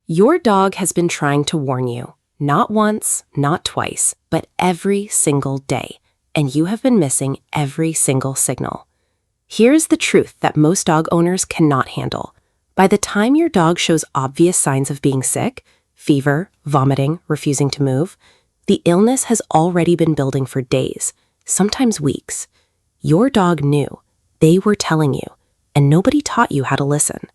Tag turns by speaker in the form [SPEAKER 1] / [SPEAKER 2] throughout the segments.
[SPEAKER 1] Your dog has been trying to warn you, not once, not twice, but every single day, and you have been missing every single signal. Here's the truth that most dog owners cannot handle. By the time your dog shows obvious signs of being sick, fever, vomiting, refusing to move, the illness has already been building for days, sometimes weeks. Your dog knew. They were telling you, and nobody taught you how to listen.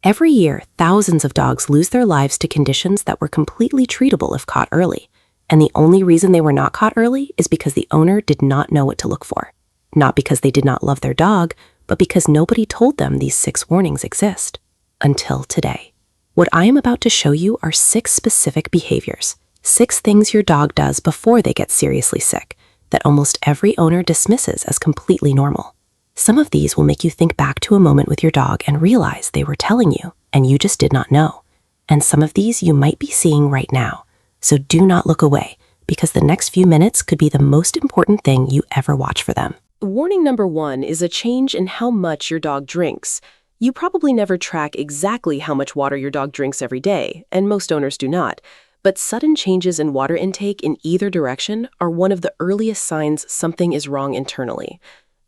[SPEAKER 1] Every year, thousands of dogs lose their lives to conditions that were completely treatable if caught early. And the only reason they were not caught early is because the owner did not know what to look for. Not because they did not love their dog, but because nobody told them these 6 warnings exist. Until today. What I am about to show you are 6 specific behaviors. 6 things your dog does before they get seriously sick that almost every owner dismisses as completely normal. Some of these will make you think back to a moment with your dog and realize they were telling you, and you just did not know. And some of these you might be seeing right now. So do not look away, because the next few minutes could be the most important thing you ever watch for them.
[SPEAKER 2] Warning number 1 is a change in how much your dog drinks. You probably never track exactly how much water your dog drinks every day, and most owners do not. But sudden changes in water intake in either direction are one of the earliest signs something is wrong internally.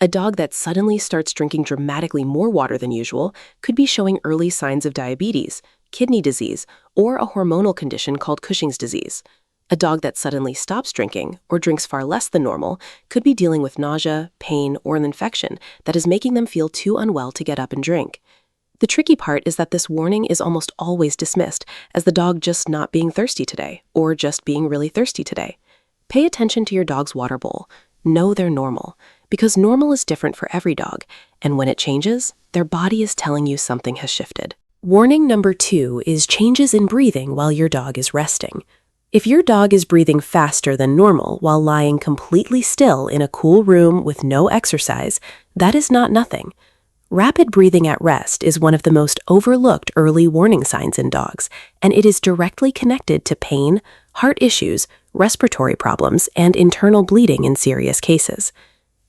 [SPEAKER 2] A dog that suddenly starts drinking dramatically more water than usual could be showing early signs of diabetes, kidney disease, or a hormonal condition called Cushing's disease. A dog that suddenly stops drinking or drinks far less than normal could be dealing with nausea, pain, or an infection that is making them feel too unwell to get up and drink. The tricky part is that this warning is almost always dismissed as the dog just not being thirsty today or just being really thirsty today. Pay attention to your dog's water bowl. Know they're normal, because normal is different for every dog, and when it changes, their body is telling you something has shifted. Warning number 2 is changes in breathing while your dog is resting. If your dog is breathing faster than normal while lying completely still in a cool room with no exercise, that is not nothing. Rapid breathing at rest is one of the most overlooked early warning signs in dogs, and it is directly connected to pain, heart issues, respiratory problems, and internal bleeding in serious cases.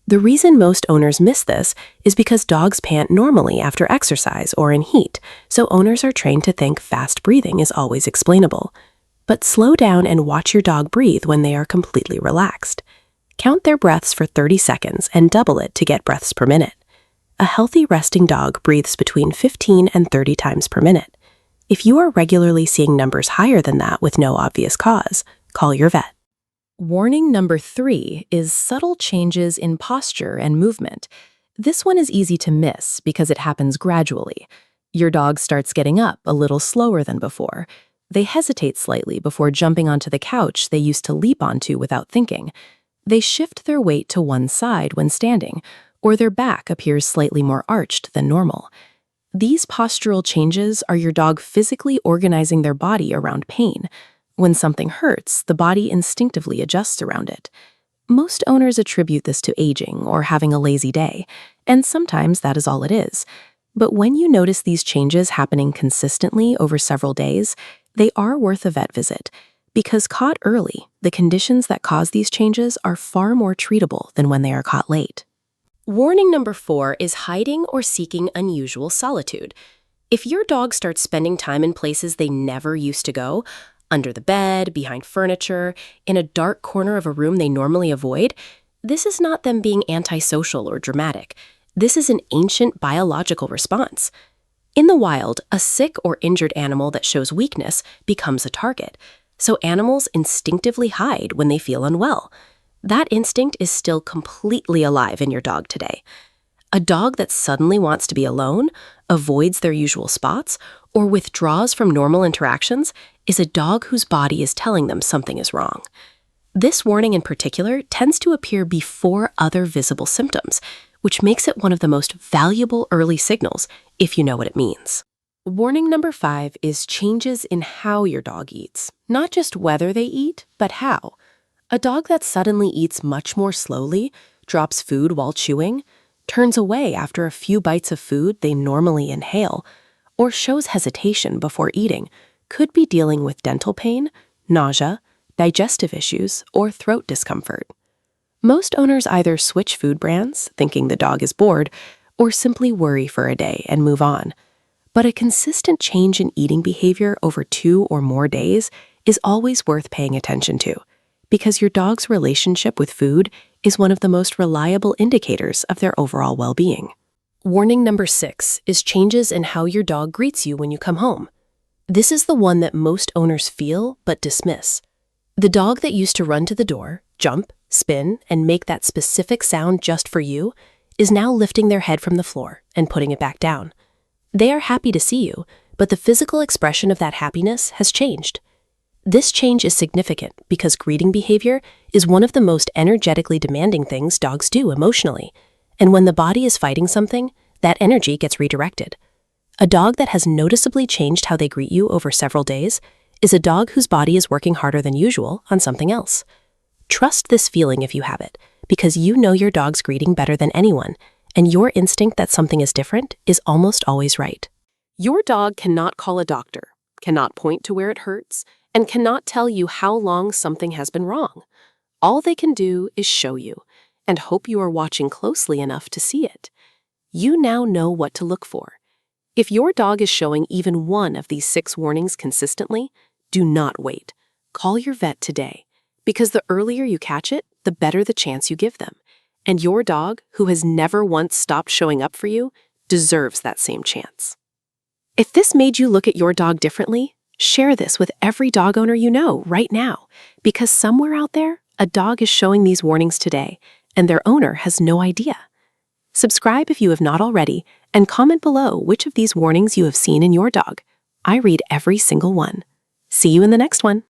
[SPEAKER 2] The reason most owners miss this is because dogs pant normally after exercise or in heat, so owners are trained to think fast breathing is always explainable. But slow down and watch your dog breathe when they are completely relaxed. Count their breaths for 30 seconds and double it to get breaths per minute. A healthy resting dog breathes between 15 and 30 times per minute. If you are regularly seeing numbers higher than that with no obvious cause, call your vet. Warning number 3 is subtle changes in posture and movement. This one is easy to miss because it happens gradually. Your dog starts getting up a little slower than before. They hesitate slightly before jumping onto the couch they used to leap onto without thinking. They shift their weight to one side when standing, or their back appears slightly more arched than normal. These postural changes are your dog physically organizing their body around pain. When something hurts, the body instinctively adjusts around it. Most owners attribute this to aging or having a lazy day, and sometimes that is all it is. But when you notice these changes happening consistently over several days, they are worth a vet visit, because caught early, the conditions that cause these changes are far more treatable than when they are caught late. Warning number 4 is hiding or seeking unusual solitude. If your dog starts spending time in places they never used to go, under the bed, behind furniture, in a dark corner of a room they normally avoid, this is not them being antisocial or dramatic. This is an ancient biological response. In the wild, a sick or injured animal that shows weakness becomes a target, so animals instinctively hide when they feel unwell. That instinct is still completely alive in your dog today. A dog that suddenly wants to be alone, avoids their usual spots, or withdraws from normal interactions is a dog whose body is telling them something is wrong. This warning in particular tends to appear before other visible symptoms, which makes it one of the most valuable early signals if you know what it means. Warning number 5 is changes in how your dog eats. Not just whether they eat, but how. A dog that suddenly eats much more slowly, drops food while chewing, turns away after a few bites of food they normally inhale, or shows hesitation before eating could be dealing with dental pain, nausea, digestive issues, or throat discomfort. Most owners either switch food brands, thinking the dog is bored, or simply worry for a day and move on.
[SPEAKER 1] But a consistent change in eating behavior over 2 or more days is always worth paying attention to, because your dog's relationship with food is one of the most reliable indicators of their overall well-being. Warning number 6 is changes in how your dog greets you when you come home. This is the one that most owners feel but dismiss. The dog that used to run to the door, jump, spin, and make that specific sound just for you is now lifting their head from the floor and putting it back down. They are happy to see you, but the physical expression of that happiness has changed. This change is significant because greeting behavior is one of the most energetically demanding things dogs do emotionally, and when the body is fighting something, that energy gets redirected. A dog that has noticeably changed how they greet you over several days is a dog whose body is working harder than usual on something else. Trust this feeling if you have it, because you know your dog's greeting better than anyone, and your instinct that something is different is almost always right. Your dog cannot call a doctor, cannot point to where it hurts, and cannot tell you how long something has been wrong. All they can do is show you, and hope you are watching closely enough to see it. You now know what to look for. If your dog is showing even one of these 6 warnings consistently, do not wait. Call your vet today, because the earlier you catch it, the better the chance you give them. And your dog, who has never once stopped showing up for you, deserves that same chance. If this made you look at your dog differently, share this with every dog owner you know right now, because somewhere out there, a dog is showing these warnings today, and their owner has no idea. Subscribe if you have not already, and comment below which of these warnings you have seen in your dog. I read every single one. See you in the next one.